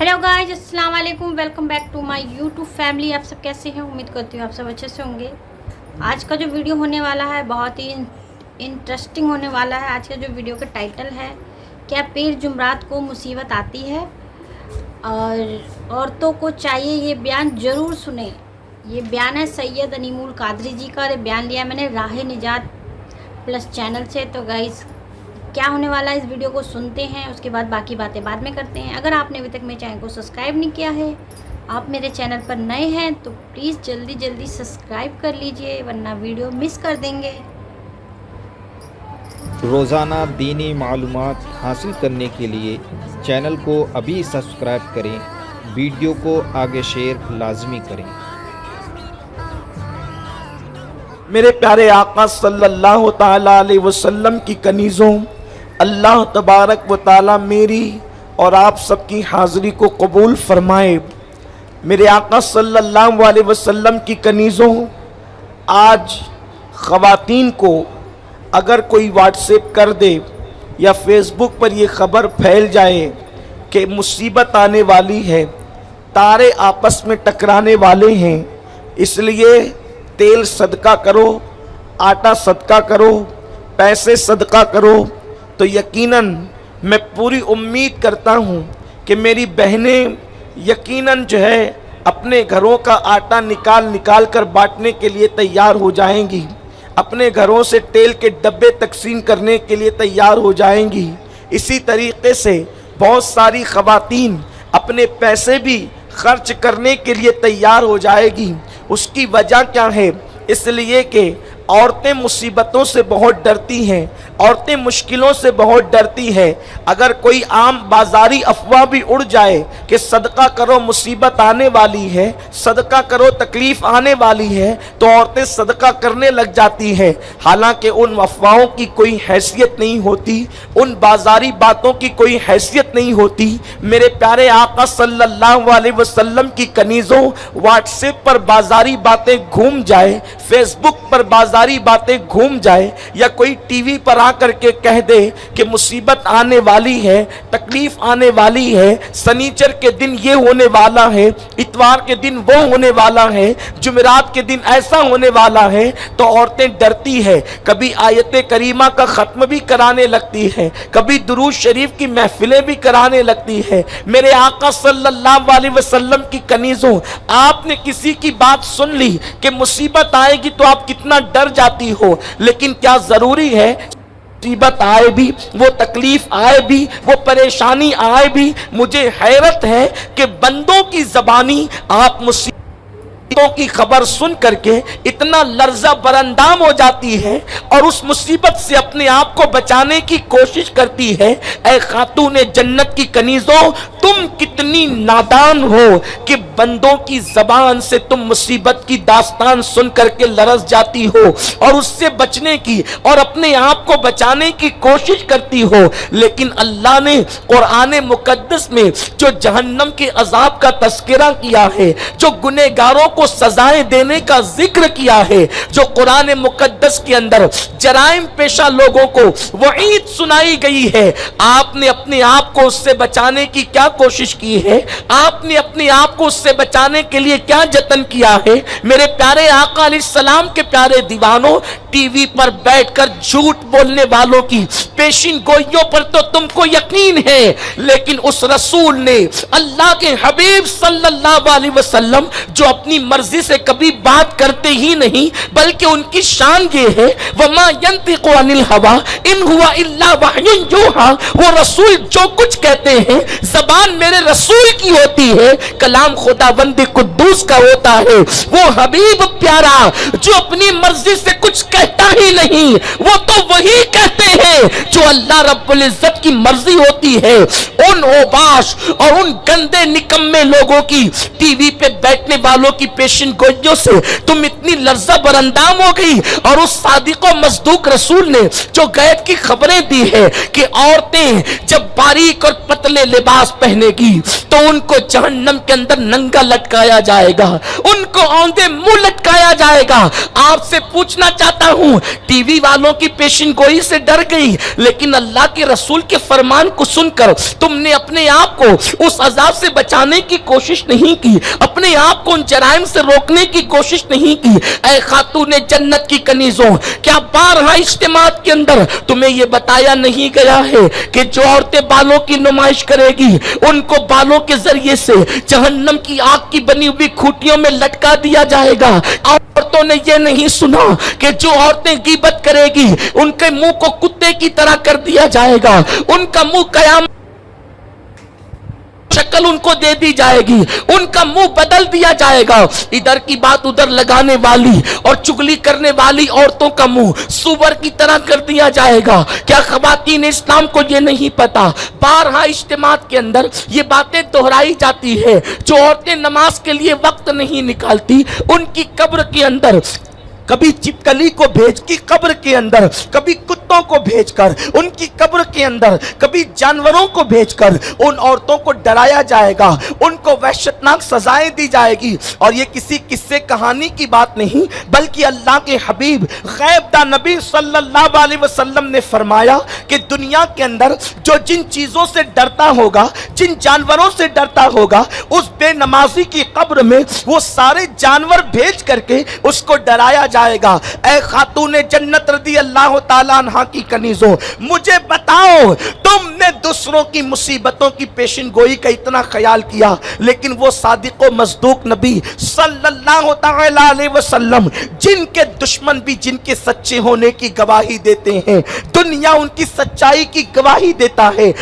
Hello guys, अस्सलाम वालेकुम। Welcome back to my YouTube family. आप सब कैसे हैं? उम्मीद करती हूँ आप सब अच्छे से होंगे। आज का जो वीडियो होने वाला है बहुत ही इंटरेस्टिंग होने वाला है। आज का जो वीडियो का टाइटल है, क्या पीर जुमरात को मुसीबत आती है? और औरतों को चाहिए ये बयान ज़रूर सुने। ये बयान है सैयद अनीमुल कादरी जी का। ये बयान लिया मैंने राह निजात प्लस चैनल से। तो गाइस, क्या होने वाला है इस वीडियो को सुनते हैं, उसके बाद बाकी बातें बाद में करते हैं। अगर आपने अभी तक मेरे चैनल को सब्सक्राइब नहीं किया है, आप मेरे चैनल पर नए हैं, तो प्लीज़ जल्दी जल्दी सब्सक्राइब कर लीजिए, वरना वीडियो मिस कर देंगे। रोज़ाना दीनी मालूमात हासिल करने के लिए चैनल को अभी सब्सक्राइब करें, वीडियो को आगे शेयर लाजमी करें। मेरे प्यारे आका सल्लल्लाहु ताला अलैहि वसल्लम की कनीज़ों, अल्लाह तबारक व ताला मेरी और आप सबकी हाज़िरी को कबूल फरमाए। मेरे आका सल्लल्लाहु अलैहि वसल्लम की कनीज़ों, आज ख़वातीन को अगर कोई व्हाट्सएप कर दे या फेसबुक पर ये ख़बर फैल जाए कि मुसीबत आने वाली है, तारे आपस में टकराने वाले हैं, इसलिए तेल सदका करो, आटा सदका करो, पैसे सदका करो, तो यकीनन मैं पूरी उम्मीद करता हूँ कि मेरी बहनें यकीनन जो है अपने घरों का आटा निकाल कर बांटने के लिए तैयार हो जाएंगी, अपने घरों से तेल के डब्बे तकसीम करने के लिए तैयार हो जाएंगी। इसी तरीके से बहुत सारी ख़वातीन अपने पैसे भी खर्च करने के लिए तैयार हो जाएगी। उसकी वजह क्या है? इसलिए कि औरतें मुसीबतों से बहुत डरती हैं, औरतें मुश्किलों से बहुत डरती हैं। अगर कोई आम बाजारी अफवाह भी उड़ जाए कि सदका करो मुसीबत आने वाली है, सदका करो तकलीफ़ आने वाली है, तो औरतें सदका करने लग जाती हैं। हालांकि उन अफवाहों की कोई हैसियत नहीं होती, उन बाजारी बातों की कोई हैसियत नहीं होती। मेरे प्यारे आका सल्लल्लाहु अलैहि वसल्लम की कनीज़ों, व्हाट्सएप पर बाजारी बातें घूम जाए, फेसबुक पर बाजारी बातें घूम जाए, या कोई टीवी पर आकर के कह दे कि मुसीबत आने वाली है, तकलीफ आने वाली है, सनीचर के दिन ये होने वाला है, इतवार के दिन वो होने वाला है, जुमेरात के दिन ऐसा होने वाला है, तो औरतें डरती है। कभी आयत करीमा का ख़त्म भी कराने लगती है, कभी दुरूद शरीफ की महफिलें भी कराने लगती है। मेरे आका सल्लल्लाहु अलैहि वसल्लम की कनीज़ों, आपने किसी की बात सुन ली कि मुसीबत आएगी तो आप कितना डर जाती हो, लेकिन क्या ज़रूरी है मुसीबत आए भी, वो तकलीफ आए भी, वो परेशानी आए भी? मुझे हैरत है कि बंदों की ज़बानी आप मुसीबतों की खबर सुन करके इतना लर्जा बरंदाम हो जाती है और उस मुसीबत से अपने आप को बचाने की कोशिश करती है। ऐ खातून जन्नत की कनीज़ों, तुम कितनी नादान हो कि बंदों की जबान से तुम मुसीबत की दास्तान सुन करके लरस जाती हो और उससे बचने की और अपने आप को बचाने की कोशिश करती हो। लेकिन अल्लाह ने कुरान मुकद्दस में जो जहन्नम के अजाब का तस्करा किया है, जो गुनहगारों को सजाएं देने का जिक्र किया है, जो कुरान मुकद्दस के अंदर जराइम पेशा लोगों को वईद सुनाई गई है, आपने अपने आप को उससे बचाने की क्या कोशिश की है? आपने अपने आप को उससे बचाने के लिए क्या जतन किया है? मेरे प्यारे आका अलैहिस्सलाम के प्यारे दीवानों, टीवी पर बैठकर झूठ बोलने वालों की पेशिन गोइयों पर तो तुमको यकीन है, लेकिन उस रसूल ने, अल्लाह के हबीब सल्लल्लाहु अलैहि वसल्लम, जो अपनी मर्जी से कभी बात करते ही नहीं, बल्कि उनकी शान ये है, वमा यंतिकु अनिल हवा इन हुआ इल्ला वहयुन यूहा, वो रसूल जो कुछ कहते हैं जबान मेरे रसूल की होती है, कलाम खुदावंद कुद्दूस का होता है। वो हबीब प्यारा जो अपनी मर्जी से कुछ कहता ही नहीं, वो तो वही कहते हैं जो अल्लाह रब्बुल इज्जत की मर्जी होती है। उन ओबाश और उन गंदे निकम्मे लोगों की, टीवी पे बैठने वालों की पेशिन गोइयों से तुम इतनी लर्जा बरंदाम हो गई, और उस सादिक और मजदूक रसूल ने जो गैब की खबरें दी है कि औरतें जब बारीक और पतले लिबास पहनेगी तो उनको जहन्नम के अंदर नंगा लटकाया जाएगा, उनको औंधे मुंह लटकाया जाएगा। आपसे पूछना चाहता हूं, हूं, टीवी वालों की पेशिन गोई से डर गई, लेकिन अल्लाह के रसूल के फरमान को सुनकर तुमने अपने आप को उस अजाब से बचाने की कोशिश नहीं की, अपने आप को उन जराइम से रोकने की कोशिश नहीं की। ऐ खातूने जन्नत की कनीजों, क्या बारहा इज्तिमात के अंदर तुम्हें यह बताया नहीं गया है कि जो औरतें बालों की नुमाइश करेगी उनको बालों के जरिए से जहन्नम की आग की बनी हुई खूंटियों में लटका दिया जाएगा। औरतों ने यह नहीं सुना कि जो औरतें गीबत करेगी उनके मुंह को कुत्ते की तरह कर दिया जाएगा, उनका मुंह कयामत शक्ल उनको दे दी जाएगी, उनका मुंह बदल दिया जाएगा। इधर की बात उधर लगाने वाली और चुगली करने वाली औरतों का मुंह सुअर की तरह कर दिया जाएगा। क्या ख़वातीन इस्लाम को ये नहीं पता? बारहा इज्तिमात के अंदर ये बातें दोहराई जाती है। जो औरतें नमाज के लिए वक्त नहीं निकालती उनकी कब्र के अंदर कभी चिपकली को भेज की कब्र के अंदर, कभी कुत्तों को भेजकर उनकी कब्र के अंदर, कभी जानवरों को भेजकर उन औरतों को डराया जाएगा, उनको वहशतनाक सजाएं दी जाएगी। और ये किसी किस्से कहानी की बात नहीं, बल्कि अल्लाह के हबीब गैब नबी सल्लल्लाहु अलैहि वसल्लम ने फरमाया कि दुनिया के अंदर जो जिन चीजों से डरता होगा, जिन जानवरों से डरता होगा, उस बेनमाजी की कब्र में वो सारे जानवर भेज करके उसको डराया जाएगा। ऐ खातूने जन्नत रदी अल्लाह ताला अन्हा की कनीजों, मुझे बताओ, तुमने दूसरों की मुसीबतों की पेशिन गोई का इतना ख्याल किया, लेकिन वो सादिक व मज़दूक नबी सल्लल्लाहु ताला अलैहि वसल्लम, जिनके दुश्मन भी जिनके सच्चे होने की गवाही देते हैं, दुनिया उनकी सच्चाई की गवाही देता है,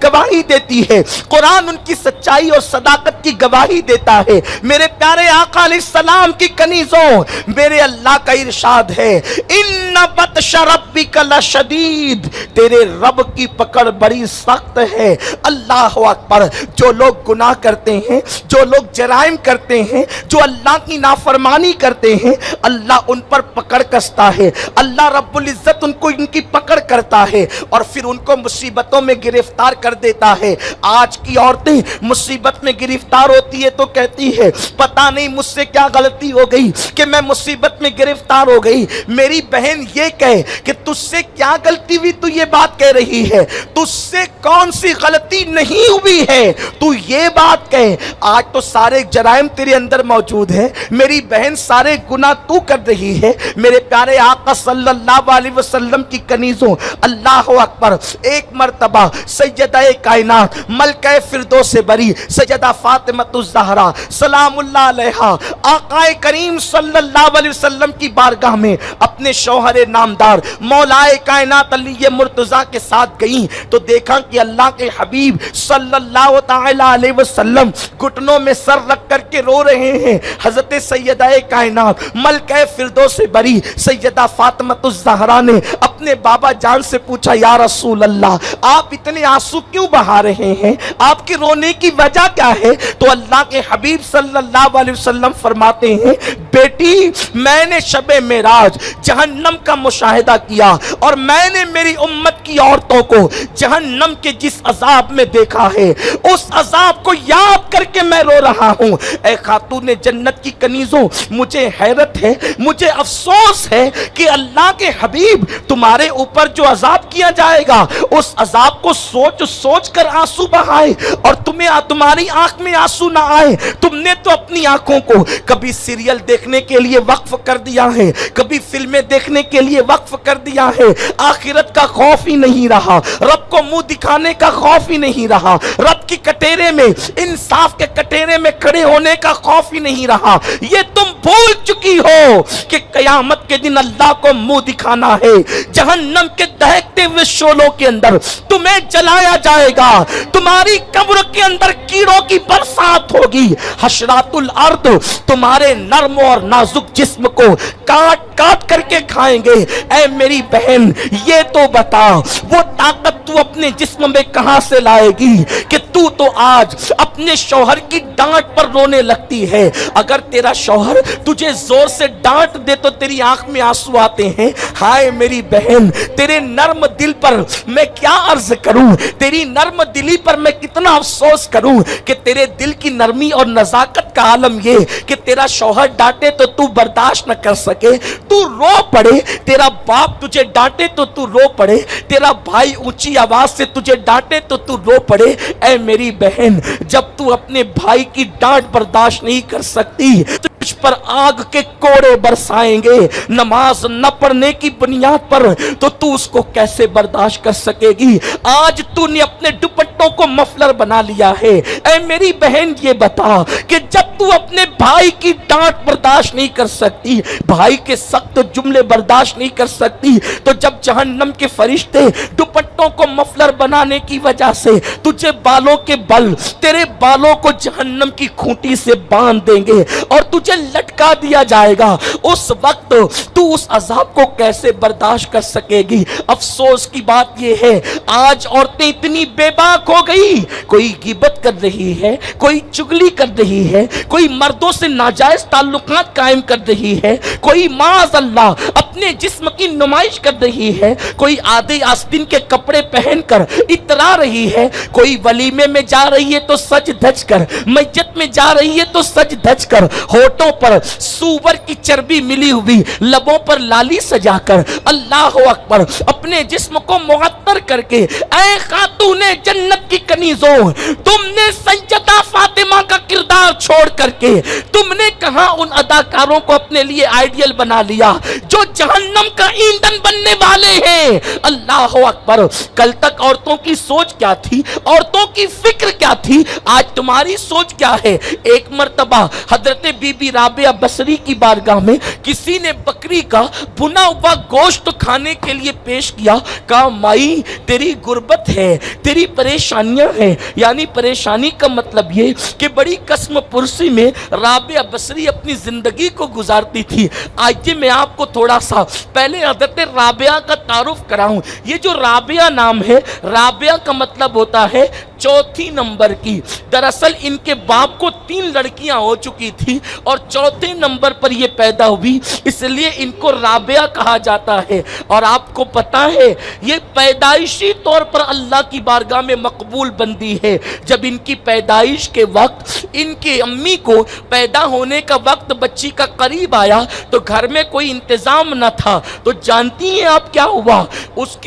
गवाही देती है, कुरान उनकी सच्चाई और सदाकत की गवाही देता है। मेरे प्यारे आका अलैहिस्सलाम की कनीजों, मेरे अल्लाह का इरशाद है, इन्ना बत्श रब्बिका लशदीद, तेरे रब की पकड़ बड़ी सख्त है। अल्लाह अकबर। जो लोग गुनाह करते हैं, जो लोग जराइम करते हैं, जो अल्लाह की नाफरमानी करते हैं, अल्लाह उन पर पकड़ कसता है, अल्लाह रब्बुल इज्जत उनको इनकी पकड़ करता है और फिर उनको मुसीबतों में गिरफ्तार कर देता है। आज की औरतें मुसीबत में गिरफ्तार होती है तो कहती है, पता नहीं मुझसे क्या गलती हो गई कि मैं मुसीबत में गिरफ्तार हो गई। मेरी बहन ये कहे कि तुझसे क्या गलती हुई, तू ये बात कह रही है, तुझसे कौन सी गलती नहीं हुई है, तू ये बात कहे। आज तो सारे जराइम तेरे अंदर मौजूद है मेरी बहन, सारे गुनाह तू कर रही है। मेरे प्यारे आका सल्लल्लाहु अलैहि वसल्लम की कनीजों, अल्लाह अकबर। एक मर्तबा सैयदा कायनात मलका फिरदौस से बरी सैयदा फातिमतुज़ ज़हरा सलामुल्लाह अलैहा आकाए करीम सल्लल्लाहु अलैहि वसल्लम की बारगाह में अपने शौहर नामदार मौलाए कायनात अली मुर्तज़ा के साथ गई तो देखा कि अल्लाह के हबीब सल्लल्लाहु ताला अलैहि वसल्लम घुटनों में सर रख करके रो रहे हैं। हजरत सैयदा कायनात मलका फिरदौस से बरी सैयदा फातिमतुज़ ज़हरा ने अपने बाबा जान से पूछा, या रसूल अल्लाह, आप इतने आंसू क्यों बहा रहे हैं, आपके रोने की वजह क्या है? तो अल्लाह के हबीब सल्लल्लाहु अलैहि वसल्लम फरमाते हैं, बेटी, मैंने शबे मेराज जहन्नम का मुशाहिदा किया और मैंने मेरी उम्मत की औरतों को जहन्नम के जिस अजाब में देखा है, उस अजाब को याद करके मैं रो रहा हूं। ऐ खातूने जन्नत की कनीजों, मुझे हैरत है, मुझे अफसोस है कि अल्लाह के हबीब तुम्हारे ऊपर जो अजाब किया जाएगा, उस अजाब को सोच सोच कर आंसू बहाए और तुम्हारी आंख में आंसू ना आए। तुमने तो अपनी आंखों को कभी सीरियल देखने के लिए वक्फ कर दिया है, कभी फिल्में देखने के लिए वक्फ कर दिया है। आखिरत का खौफ ही नहीं रहा, रब को मुंह दिखाने का खौफ ही नहीं रहा, रब की कटेरे में, इंसाफ के कटेरे में खड़े होने का खौफ ही नहीं रहा। ये तुम भूल चुकी हो कि कयामत के दिन अल्लाह को मुंह दिखाना है। जहन्नम के दहकते हुए शोलों के अंदर तुम्हें जलाया जाएगा, तुम्हारी कब्र के अंदर कीड़ों की बरसात होगी। हशरातुल अर्द तुम्हारे नर्म और नाजुक जिस्म को काट काट करके खाएंगे। ऐ मेरी बहन, ये तो बता, वो ताकत तू अपने जिस्म में कहां से लाएगी कि तू तो आज अपने शौहर की डांट पर रोने लगती है। अगर तेरा शौहर तुझे जोर से डांट दे तो तेरी आंख में आंसू आते हैं। हाय मेरी बहन, तेरे नर्म दिल पर मैं क्या अर्ज करूं, तेरी नर्म दिली पर मैं कितना अफसोस करूं कि तेरे दिल की नरमी और नजाकत का आलम ये कि तेरा शौहर डांटे तो तू बर्दाश्त न कर सके, तू रो पड़े, तेरा बाप तुझे डांटे तो तू रो पड़े, तेरा भाई ऊंची आवाज से तुझे डांटे तो तू रो पड़े। ऐ मेरी बहन, जब तू अपने भाई की डांट बर्दाश्त नहीं कर सकती तो तुझ पर आग के कोड़े बरसाएंगे नमाज न पढ़ने की बुनियाद पर, तो तू उसको कैसे बर्दाश्त कर सकेगी। आज तूने अपने दुपट्टों को मफलर बना लिया है। ऐ मेरी बहन ये बता कि जब तू अपने भाई की डांट बर्दाश्त नहीं कर सकती, भाई के सख्त जुमले बर्दाश्त नहीं कर सकती, तो जब जहन्नम के फरिश्ते दुपट्टों को मफलर बनाने की वजह से तुझे बालों के बल, तेरे बालों को जहन्नम की खूंटी से बांध देंगे और तुझे लटका दिया जाएगा, उस वक्त तू उस अजाब को कैसे बर्दाश्त कर सकेगी। अफसोस की बात यह है, आज औरतें इतनी बेबाक हो गई, कोई गिबत कर रही है, कोई चुगली कर रही है, कोई मर्दों से नाजायज ताल्लुकात कायम कर रही है, कोई माज़ अल्लाह अपने जिस्म की नुमाइश कर रही है, कोई आधे आस्तीन के कपड़े पहनकर इतरा रही है, कोई वलीमे में जा रही है तो सज धज कर, मस्जिद में जा रही है तो सज धज कर, होठों पर सूवर की चर्बी मिली हुई, लबों पर लाली सजाकर, अल्लाह अकबर, अपने जिस्म को मुअत्तर करके, ऐ खातूने जन्नत की कनीजों, तुमने सज्जदा फातिमा का किरदार छोड़ करके तुमने कहां उन अदाकारों को अपने लिए आइडियल बना लिया जो जहन्नम का ईंधन बनने वाले हैं। अल्लाह अकबर, कल तक औरतों की सोच क्या थी, औरतों की फिक्र क्या थी, आज तुम्हारी सोच क्या है। एक मर्तबा हजरत बीबी राबिया बसरी की बारगाह में किसी ने बकरी का भुना हुआ गोश्त खाने के लिए पेश किया, कहा माई तेरी गुर्बत है, तेरी परेशानियां हैं। यानी परेशानी का मतलब ये कि बड़ी कसम पुरसी में राबिया बसरी अपनी जिंदगी को गुजारती थी। आइए मैं आपको थोड़ा सा पहले हजरत राबिया का तारुफ कराऊं। ये जो राबिया नाम है, राबिया का मतलब होता है चौथी नंबर की। दरअसल इनके बाप को 3 लड़कियां हो चुकी थी और चौथे नंबर पर ये पैदा हुई, इसलिए इनको राबिया कहा जाता है। और आपको पता है ये पैदाइशी तौर पर अल्लाह की बारगाह में मकबूल बंदी है। जब इनकी पैदाइश के वक्त इनकी अम्मी को पैदा होने का वक्त बच्ची का करीब आया तो घर में कोई इंतजाम न था, तो जानती हैं आप क्या हुआ,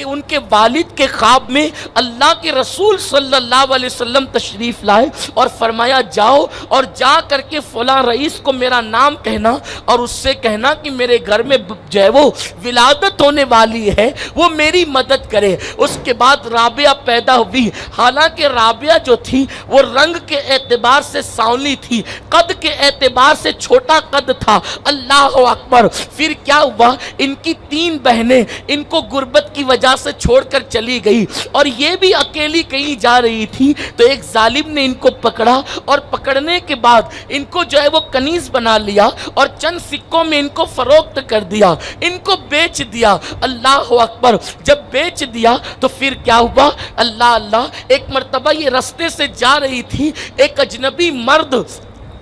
उनके वालिद के ख्वाब में अल्लाह के रसूल सल्लल्लाहु अलैहि वसल्लम तशरीफ लाए और फरमाया जाओ और जा करके फला रईस को मेरा नाम कहना और उससे कहना कि मेरे घर में जो है वो विलादत होने वाली है, वो मेरी मदद करे। उसके बाद राबिया पैदा हुई। हालांकि राबिया जो थी वो रंग के एतबार से सांवली थी, कद के एतबार से छोटा कद था। अल्लाह अकबर, फिर क्या हुआ, इनकी 3 बहनें इनको गुर्बत की वजह से छोड़कर चली गई और ये भी अकेली कहीं जा रही थी। तो एक जालिम ने इनको पकड़ा और पकड़ने के बाद इनको जो है वो कनीज बना लिया और चंद सिक्कों में इनको फरोख्त कर दिया, इनको बेच दिया। अल्लाह अकबर, जब बेच दिया तो फिर क्या हुआ, अल्लाह अल्लाह, एक मर्तबा ये रास्ते से जा रही थी, एक अजनबी मर्द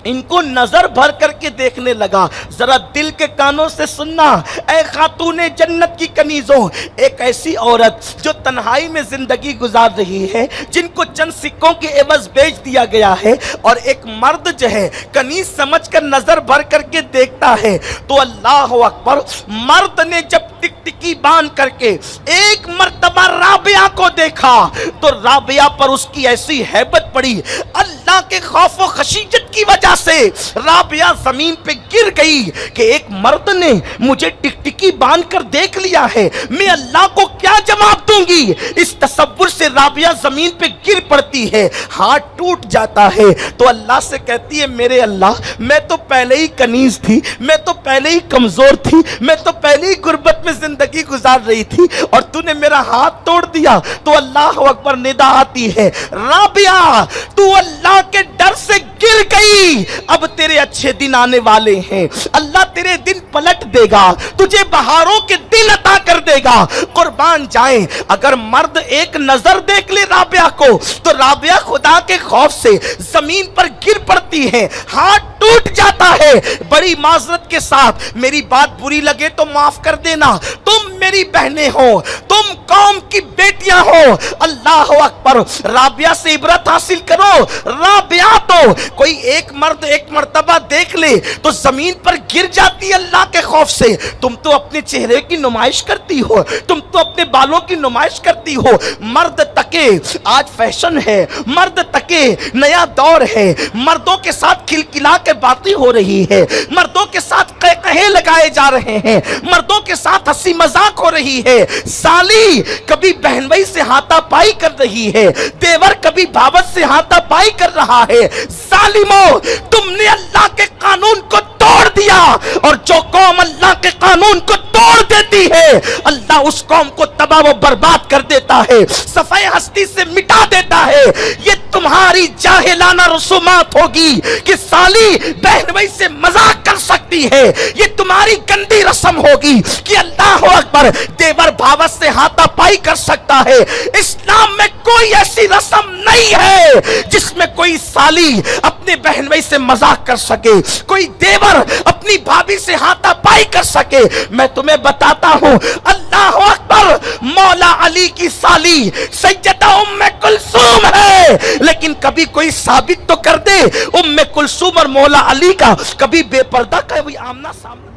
इनको नजर भर करके देखने लगा। जरा दिल के कानों से सुनना, ऐ खातूने जन्नत की कनीजों, एक ऐसी औरत जो तन्हाई में जिंदगी गुजार रही है, जिनको चंद सिक्कों के एवज बेच दिया गया है, और एक मर्द जो है कनीज समझकर नजर भर करके देखता है। तो अल्लाह अकबर, मर्द ने जब टिकटिकी बांध करके एक मर्तबा राबिया को देखा तो राबिया पर उसकी ऐसी हैबत पड़ी, अल्लाह के खौफ व खशीयत की वजह से राबिया जमीन पे गिर गई कि एक मर्द ने मुझे टिकटिकी बांध कर देख लिया है, मैं अल्लाह को क्या जवाब दूंगी। इस तसव्वुर से राबिया जमीन पे गिर पड़ती है, हाथ टूट जाता है। तो अल्लाह से कहती है, मेरे अल्लाह, मैं तो पहले ही कनीज थी, मैं तो पहले ही कमजोर थी, मैं तो पहले ही गुर्बत में जिंदगी गुजार रही थी और तूने मेरा हाथ तोड़ दिया। तो अल्लाह अकबर, निदा आती है, राबिया तू अल्लाह के डर से गिर गई, अब तेरे अच्छे दिन आने वाले हैं, अल्लाह तेरे दिन पलट देगा, तुझे बहारों के दिन अता कर देगा। कुर्बान जाए, अगर मर्द एक नजर देख ले राबिया को तो राबिया खुदा के खौफ से जमीन पर गिर पड़ती है, हाथ टूट जाता है। बड़ी माजरत के साथ, मेरी बात बुरी लगे तो माफ कर देना, तुम मेरी बहनें हो, तुम कौम की बेटियां हो। अल्लाह अकबर। राबिया से इबरत हासिल करो। राबिया तो कोई एक मर्द एक मर्तबा देख ले तो जमीन पर गिर जाती है अल्लाह के खौफ से। तुम तो अपने चेहरे की नुमाइश करती हो, तुम तो अपने बालों की नुमाइश करती हो। मर्द तके आज फैशन है, मर्द तके नया दौर है, मर्दों के साथ खिलखिला के बातें हो रही है, मर्दों के साथ कहे लगाए जा रहे हैं, मर्दों के साथ हंसी मजाक हो रही है। साली कभी बहन भाई से हाथापाई कर रही है, देवर कभी भावत से हाथापाई कर रहा है। जालिमो, तुमने अल्लाह के कानून को तोड़ दिया, और जो कौम अल्लाह के कानून को तोड़ देती है अल्लाह उस कौम को तबाह व बर्बाद कर देता है, सफाई हस्ती से मिटा देता है। ये तुम्हारी जाहिलाना रसूमात होगी कि साली बहन भाई से मजाक कर सकती है, ये तुम्हारी गंदी रस्म होगी कि अल्लाह अकबर देवर भावत से हाथापाई कर सकता है। इस्लाम में कोई ऐसी रस्म नहीं है जिसमें कोई साली अपने बहन भाई से मजाक कर सके, कोई देवर अपनी भाभी से हाथापाई कर सके। मैं तुम्हें बताता हूं, अल्लाह अकबर, मौला अली की साली सैयदा उम्मे कुलसूम है, लेकिन कभी कोई साबित तो कर दे उम्मे कुलसूम और मौला अली का कभी बेपर्दा का कोई आमना सामना।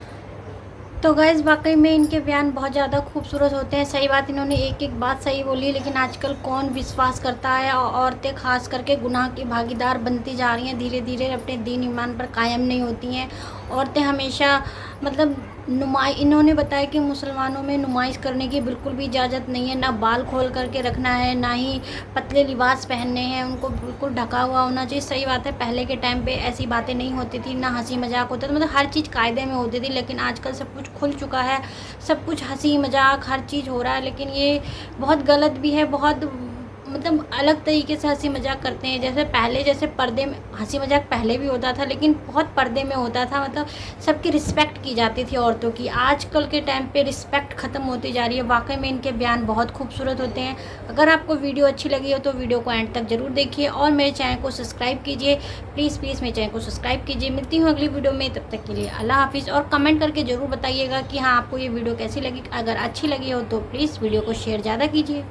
तो गाइस वाकई में इनके बयान बहुत ज़्यादा खूबसूरत होते हैं। सही बात, इन्होंने एक एक बात सही बोली, लेकिन आजकल कौन विश्वास करता है। और औरतें खास करके गुनाह की भागीदार बनती जा रही हैं, धीरे धीरे अपने दीन ईमान पर कायम नहीं होती हैं। औरतें हमेशा मतलब इन्होंने बताया कि मुसलमानों में नुमाइश करने की बिल्कुल भी इजाज़त नहीं है, ना बाल खोल करके रखना है, ना ही पतले लिबास पहनने हैं, उनको बिल्कुल ढका हुआ होना चाहिए। सही बात है, पहले के टाइम पे ऐसी बातें नहीं होती थी, ना हंसी मजाक होता था, मतलब हर चीज़ कायदे में होती थी। लेकिन आजकल सब कुछ खुल चुका है, सब कुछ हंसी मजाक हर चीज़ हो रहा है, लेकिन ये बहुत गलत भी है। बहुत मतलब अलग तरीके से हंसी मजाक करते हैं। जैसे पहले जैसे पर्दे में हंसी मजाक पहले भी होता था, लेकिन बहुत पर्दे में होता था, मतलब सबकी रिस्पेक्ट की जाती थी औरतों की। आजकल के टाइम पे रिस्पेक्ट ख़त्म होती जा रही है। वाकई में इनके बयान बहुत खूबसूरत होते हैं। अगर आपको वीडियो अच्छी लगी हो तो वीडियो को एंड तक ज़रूर देखिए और मेरे चैनल को सब्सक्राइब कीजिए। प्लीज़ मेरे चैनल को सब्सक्राइब कीजिए। मिलती हूँ अगली वीडियो में, तब तक के लिए अल्लाह हाफिज़। और कमेंट करके ज़रूर बताइएगा कि हाँ आपको ये वीडियो कैसी लगी। अगर अच्छी लगी हो तो प्लीज़ वीडियो को शेयर ज़्यादा कीजिए।